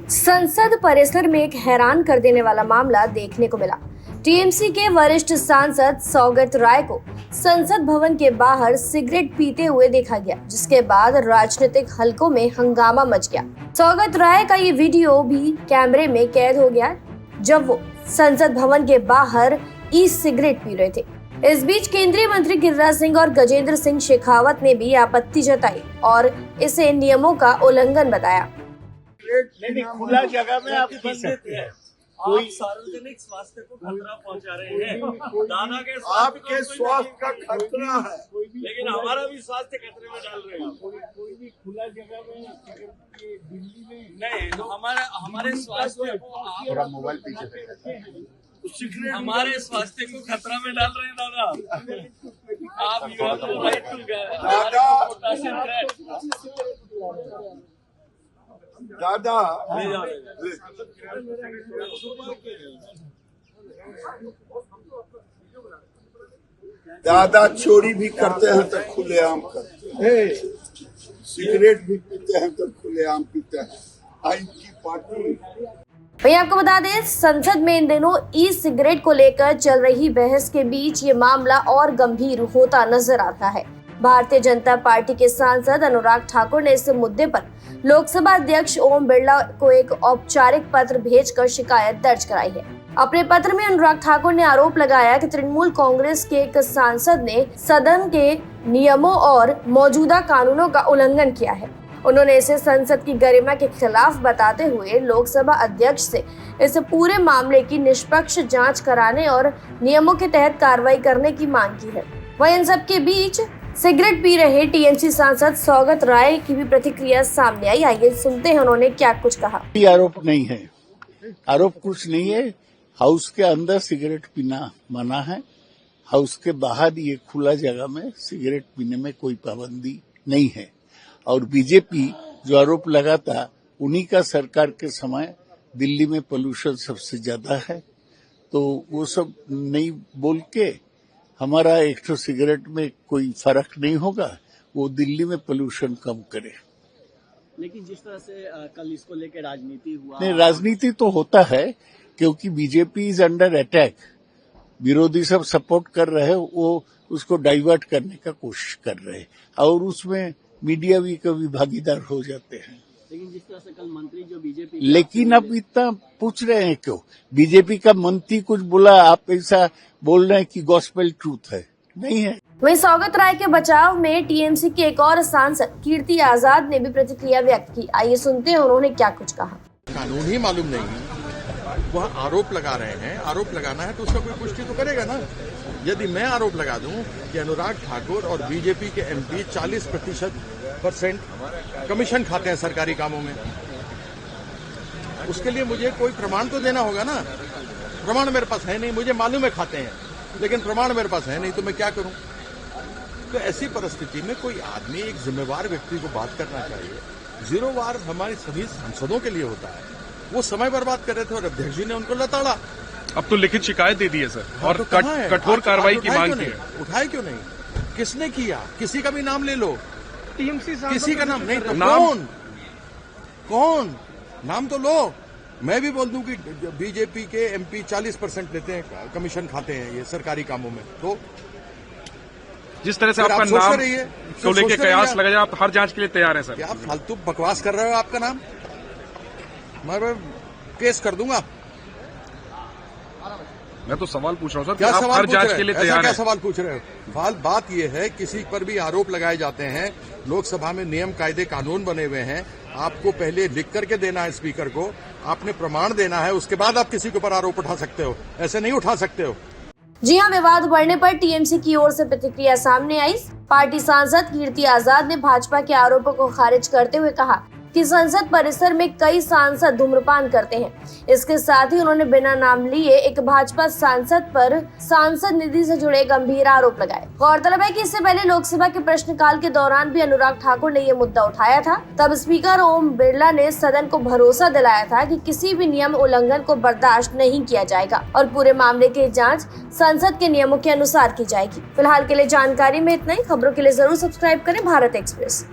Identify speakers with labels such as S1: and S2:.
S1: संसद परिसर में एक हैरान कर देने वाला मामला देखने को मिला। टीएमसी के वरिष्ठ सांसद सौगत राय को संसद भवन के बाहर सिगरेट पीते हुए देखा गया, जिसके बाद राजनीतिक हलकों में हंगामा मच गया। सौगत राय का ये वीडियो भी कैमरे में कैद हो गया जब वो संसद भवन के बाहर ई सिगरेट पी रहे थे। इस बीच केंद्रीय मंत्री गिरिराज सिंह और गजेंद्र सिंह शेखावत ने भी आपत्ति जताई और इसे नियमों का उल्लंघन बताया।
S2: नहीं, खुला जगह में आप पी सकते हैं। कोई सार्वजनिक स्वास्थ्य को खतरा पहुंचा रहे हैं। दादा के
S3: आपके स्वास्थ्य का खतरा है,
S2: लेकिन हमारा भी स्वास्थ्य खतरे में डाल रहे हैं।
S3: कोई भी खुला जगह में दिल्ली में
S2: नहीं, हमारे स्वास्थ्य को
S3: मोबाइल पीछे
S2: हमारे स्वास्थ्य को खतरा में डाल रहे हैं दादा। आप you have the right to
S3: दादा दादा चोरी भी करते हैं तो खुलेआम करते हैं, सिगरेट भी पीते हैं तो खुलेआम पीते हैं। आइन की पार्टी।
S1: वहीं आपको बता दें, संसद में इन दिनों ई सिगरेट को लेकर चल रही बहस के बीच ये मामला और गंभीर होता नजर आता है। भारतीय जनता पार्टी के सांसद अनुराग ठाकुर ने इस मुद्दे पर लोकसभा अध्यक्ष ओम बिरला को एक औपचारिक पत्र भेजकर शिकायत दर्ज कराई है। अपने पत्र में अनुराग ठाकुर ने आरोप लगाया कि तृणमूल कांग्रेस के एक सांसद ने सदन के नियमों और मौजूदा कानूनों का उल्लंघन किया है। उन्होंने इसे संसद की गरिमा के खिलाफ बताते हुए लोकसभा अध्यक्ष से इस पूरे मामले की निष्पक्ष जांच कराने और नियमों के तहत कार्रवाई करने की मांग की है। वहीं इन सब के बीच सिगरेट पी रहे टीएमसी सांसद सौगत राय की भी प्रतिक्रिया सामने आई। आइए सुनते हैं उन्होंने क्या कुछ कहा।
S3: आरोप नहीं है, आरोप कुछ नहीं है। हाउस के अंदर सिगरेट पीना मना है, हाउस के बाहर ये खुला जगह में सिगरेट पीने में कोई पाबंदी नहीं है। और बीजेपी जो आरोप लगाता, उन्हीं का सरकार के समय दिल्ली में पोल्यूशन सबसे ज्यादा है, तो वो सब नहीं बोल के हमारा एक तो सिगरेट में कोई फर्क नहीं होगा, वो दिल्ली में पोल्यूशन कम करे।
S4: लेकिन जिस तरह से कल इसको लेकर राजनीति हुआ,
S3: नहीं, राजनीति तो होता है क्योंकि बीजेपी इज अंडर अटैक। विरोधी सब सपोर्ट कर रहे हैं, वो उसको डाइवर्ट करने का कोशिश कर रहे हैं और उसमें मीडिया भी कभी भागीदार हो जाते हैं।
S4: लेकिन जिस तरह से कल मंत्री जो बीजेपी,
S3: लेकिन अब इतना पूछ रहे हैं क्यों? बीजेपी का मंत्री कुछ बोला, आप ऐसा बोल रहे हैं कि गॉस्पेल ट्रूथ है, नहीं है।
S1: वहीं सौगत राय के बचाव में टीएमसी के एक और सांसद कीर्ति आजाद ने भी प्रतिक्रिया व्यक्त की। आइए सुनते हैं उन्होंने क्या कुछ कहा।
S5: कानून ही मालूम नहीं, वह आरोप लगा रहे हैं। आरोप लगाना है तो उसका कोई पुष्टि तो करेगा ना। यदि मैं आरोप लगा दूं कि अनुराग ठाकुर और बीजेपी के एमपी 40% कमीशन खाते हैं सरकारी कामों में, उसके लिए मुझे कोई प्रमाण तो देना होगा ना। प्रमाण मेरे पास है नहीं, मुझे मालूम है खाते हैं, लेकिन प्रमाण मेरे पास है नहीं, तो मैं क्या करूं? तो ऐसी परिस्थिति में कोई आदमी, एक जिम्मेवार व्यक्ति को बात करना चाहिए। 0 वार हमारे सभी सांसदों के लिए होता है। वो समय बर्बाद कर रहे थे और अध्यक्ष जी ने उनको लताड़ा।
S6: अब तो लिखित शिकायत दे दी है सर, और
S5: तो
S6: कठोर कार्रवाई की मांग की है।
S5: उठाए क्यों नहीं? किसने किया? किसी का भी नाम ले लो।
S6: टीएमसी
S5: किसी का नाम नहीं तो
S6: नाम?
S5: कौन नाम तो लो। मैं भी बोल दूं कि बीजेपी के एमपी 40% लेते हैं, कमीशन खाते हैं ये सरकारी कामों में। तो
S6: जिस तरह से आपका नाम को लेके कयास लगा जाए, आप हर जांच के लिए तैयार हैं सर?
S5: क्या फालतू बकवास कर रहे हो? आपका नाम मैं केस कर दूंगा।
S6: मैं तो सवाल पूछ रहा हूँ सर,
S5: क्या
S6: आप
S5: सवाल
S6: हर जांच के लिए तैयार हैं?
S5: क्या सवाल पूछ रहे हो? बात यह है, किसी पर भी आरोप लगाए जाते हैं, लोकसभा में नियम कायदे कानून बने हुए हैं। आपको पहले लिख करके देना है स्पीकर को, आपने प्रमाण देना है, उसके बाद आप किसी के ऊपर आरोप उठा सकते हो। ऐसे नहीं उठा सकते हो।
S1: जी हां, विवाद बढ़ने पर टीएमसी की ओर से प्रतिक्रिया सामने आई। पार्टी सांसद कीर्ति आजाद ने भाजपा के आरोपों को खारिज करते हुए कहा कि संसद परिसर में कई सांसद धूम्रपान करते हैं। इसके साथ ही उन्होंने बिना नाम लिए एक भाजपा सांसद पर सांसद निधि से जुड़े गंभीर आरोप लगाए। गौरतलब है कि इससे पहले लोकसभा के प्रश्नकाल के दौरान भी अनुराग ठाकुर ने ये मुद्दा उठाया था। तब स्पीकर ओम बिरला ने सदन को भरोसा दिलाया था कि किसी भी नियम उल्लंघन को बर्दाश्त नहीं किया जाएगा और पूरे मामले की जांच संसद के नियमों के अनुसार की जाएगी। फिलहाल के लिए जानकारी में इतना ही। खबरों के लिए जरूर सब्सक्राइब करें भारत एक्सप्रेस।